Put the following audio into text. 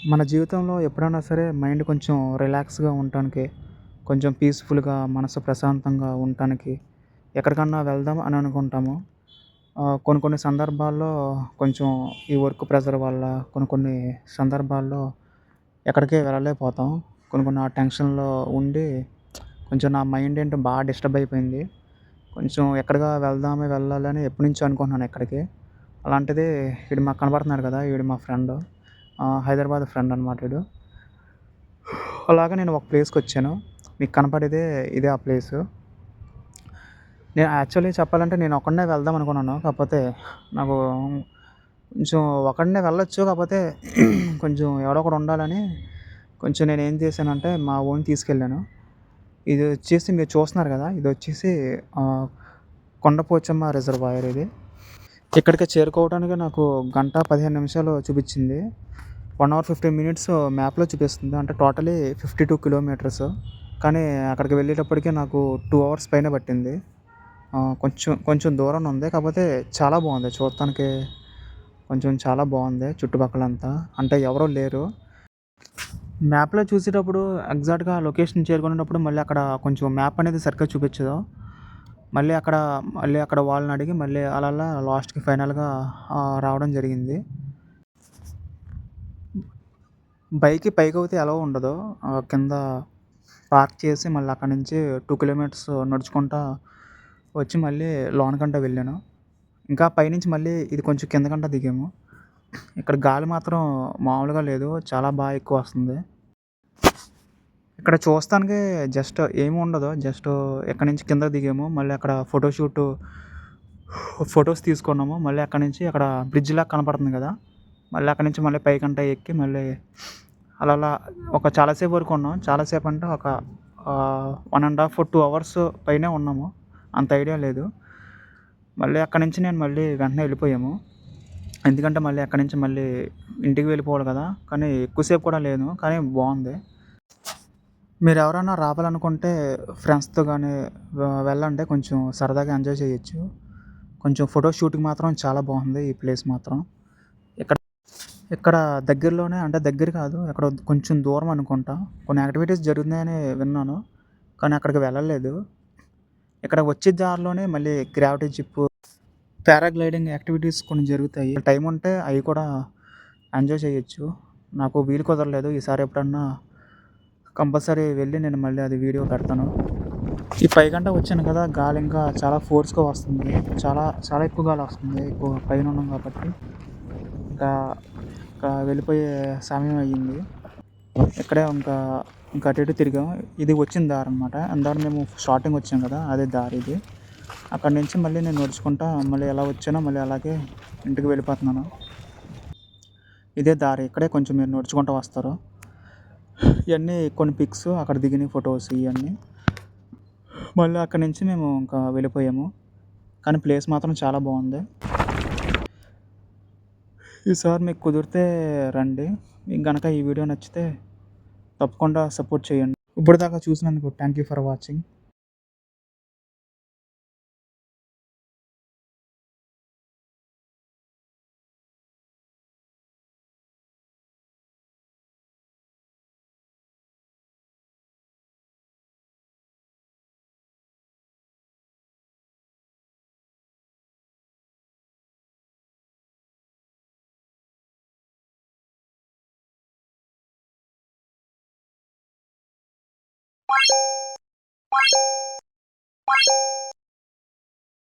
మన జీవితంలో ఎప్పుడైనా సరే మైండ్ కొంచెం రిలాక్స్‌గా ఉండటానికి, కొంచెం పీస్‌ఫుల్‌గా మనసు ప్రశాంతంగా ఉండటానికి ఎక్కడికన్నా వెళ్దాం అని అనుకుంటాము. కొన్ని కొన్ని సందర్భాల్లో కొంచెం ఈ వర్క్ ప్రెషర్ వల్ల కొన్ని కొన్ని సందర్భాల్లో ఎక్కడికి వెళ్ళలేకపోతాం. కొన్ని కొన్ని ఆ టెన్షన్‌లో ఉండి కొంచెం నా మైండ్ ఏంటో బాగా డిస్టర్బ్ అయిపోయింది. కొంచెం వెళ్ళాలి అని ఎప్పటినుంచో అనుకుంటున్నాను ఎక్కడికి. అలాంటిది ఈడు మాకు కనపడుతున్నాడు కదా! ఈడు మా ఫ్రెండు. హైదరాబాద్ ఫ్రెండ్ అనమాట ఈడు. అలాగా నేను ఒక ప్లేస్‌కొచ్చాను. మీకు కనపడేదే ఇదే ఆ ప్లేసు. నేను యాక్చువల్లీ చెప్పాలంటే నేను ఒక్కడినే వెళ్దాం అనుకున్నాను. కాకపోతే నాకు కొంచెం ఒక్కడినే వెళ్ళొచ్చు. కాకపోతే కొంచెం ఎవడో ఒకడు ఉండాలని కొంచెం నేనేం చేశానంటే మా వోడిని తీసుకెళ్ళాను. ఇది వచ్చేసి మీరు చూస్తున్నారు కదా! ఇదొచ్చేసి ఆహ్, కొండపోచమ్మ రిజర్వాయర్ ఇది. ఇక్కడికి చేరుకోవడానికి నాకు గంట 15 నిమిషాలు చూపిచ్చింది. 1 అవర్ 15 మినిట్స్ మ్యాప్‌లో చూపిస్తుంది. అంటే టోటలీ 52 కిలోమీటర్స్. కానీ అక్కడికి వెళ్ళేటప్పటికి నాకు 2 అవర్స్ పైనే పట్టింది. కొంచెం కొంచెం దూరాన ఉంది. కాకపోతే చాలా బావుంది. చూడటానికి కొంచెం చాలా బావుంది చుట్టుపక్కలంతా. అంటే ఎవరు లేరు. మ్యాప్‌లో చూసేటప్పుడు ఎగ్జాక్ట్‌గా లొకేషన్ చేరుకునేటప్పుడు మళ్ళీ అక్కడ కొంచెం మ్యాప్ అనేది సరిగ్గా చూపించదు. మళ్ళీ అక్కడ వాళ్ళని అడిగి మళ్ళీ అలా అలా లాస్ట్‌కి ఫైనల్‌గా రావడం జరిగింది. బైక్‌కి పైకైతే ఎలో ఉండదు. కింద పార్క్ చేసి మళ్ళీ అక్కడి నుంచి 2 కిలోమీటర్స్ నడుచుకుంటా వచ్చి మళ్ళీ లోనకంట వెళ్ళాను. ఇంకా పైనుంచి మళ్ళీ ఇది కొంచెం కిందకంట దిగాము. ఇక్కడ గాలి మాత్రం మామూలుగా లేదు. చాలా ఎక్కువొస్తుంది. ఇక్కడ చూస్తానికి జస్ట్ ఏమి ఉండదు. జస్ట్ ఇక్కడి నుంచి కిందకి దిగాము. మళ్ళీ అక్కడ ఫోటోస్ తీసుకున్నాము. మళ్ళీ అక్కడి నుంచి అక్కడ బ్రిడ్జ్‌లాగా కనపడుతుంది కదా! మళ్ళీ అక్కడి నుంచి మళ్ళీ పైకంటా ఎక్కి మళ్ళీ అలా అలా చాలా సేపు వరకు ఉన్నాం. చాలా సేపు అంటే ఒక 1 ½ 2 అవర్స్ పైనే ఉన్నాము. అంత ఐడియా లేదు. మళ్ళీ అక్కడి నుంచి మళ్ళీ వెంటనే వెళ్ళిపోయాము. ఎందుకంటే మళ్ళీ అక్కడి నుంచి మళ్ళీ ఇంటికి వెళ్ళిపోవాలి కదా! కానీ ఎక్కువ సేపు కూడా లేను. కానీ బావుంది. మీరెవరైనా రావాలనుకుంటే ఫ్రెండ్స్‌తో గానీ వెళ్ళండి. కొంచెం సరదాగా ఎంజాయ్ చేయొచ్చు. కొంచెం ఫోటో షూట్‌కి మాత్రం చాలా బాగుంది ఈ ప్లేస్ మాత్రం. ఇక్కడ ఇక్కడ దగ్గరలోనే అంటే దగ్గర కాదు. ఎక్కడో కొంచెం దూరం అనుకుంటా. కొన్ని యాక్టివిటీస్ జరుగుతున్నాయని విన్నాను. కానీ అక్కడికి వెళ్ళలేదు. ఇక్కడ వచ్చే దారిలోనే మళ్ళీ గ్రావిటీ జిప్పు, పారాగ్లైడింగ్ యాక్టివిటీస్ కొన్ని జరుగుతాయి. టైం ఉంటే అయి కూడా ఎంజాయ్ చేయొచ్చు. నాకు వీలు కుదరలేదు. ఈసారి ఎప్పుడన్నా కంపల్సరీ వెళ్ళి నేను మళ్ళీ అది వీడియో పెడతాను. ఈ పైకంట వచ్చాను కదా! గాలి ఇంకా చాలా ఫోర్స్‌గా వస్తుంది. చాలా చాలా ఎక్కువ గాలొస్తుంది. ఎక్కువ పైనున్నాం కాబట్టి. ఇంకా ఇంకా వెళ్ళిపోయే సమయం అయ్యింది. ఇక్కడే ఇంకా అటు ఇటు తిరిగాం. ఇది వచ్చిన దారనమాట. ఇందాక మేము స్టార్టింగ్ వచ్చాం కదా! అదే దారి ఇది. అక్కడి నుంచి మళ్ళీ నేను నడుచుకుంటా మళ్ళీ ఎలా వచ్చానో మళ్ళీ అలాగే ఇంటికి వెళ్ళిపోతున్నాను. ఇదే దారి. ఇక్కడే కొంచెం మీరు నడుచుకుంటూ వస్తారు. ఇయన్నీ కొన్ని పిక్స్ అక్కడ దిగిన ఫోటోస్ ఇయన్నీ. మళ్ళీ అక్కడి నుంచి మేము ఇంకా వెళ్ళిపోయాము. కానీ ప్లేస్ మాత్రం చాలా బావుంది. ఈసారి మీకు కుదిరితే రండి. మీకు గనక ఈ వీడియో నచ్చితే తప్పకుండా సపోర్ట్ చేయండి. ఇప్పటిదాకా చూసినందుకు థాంక్ యూ ఫర్ వాచింగ్.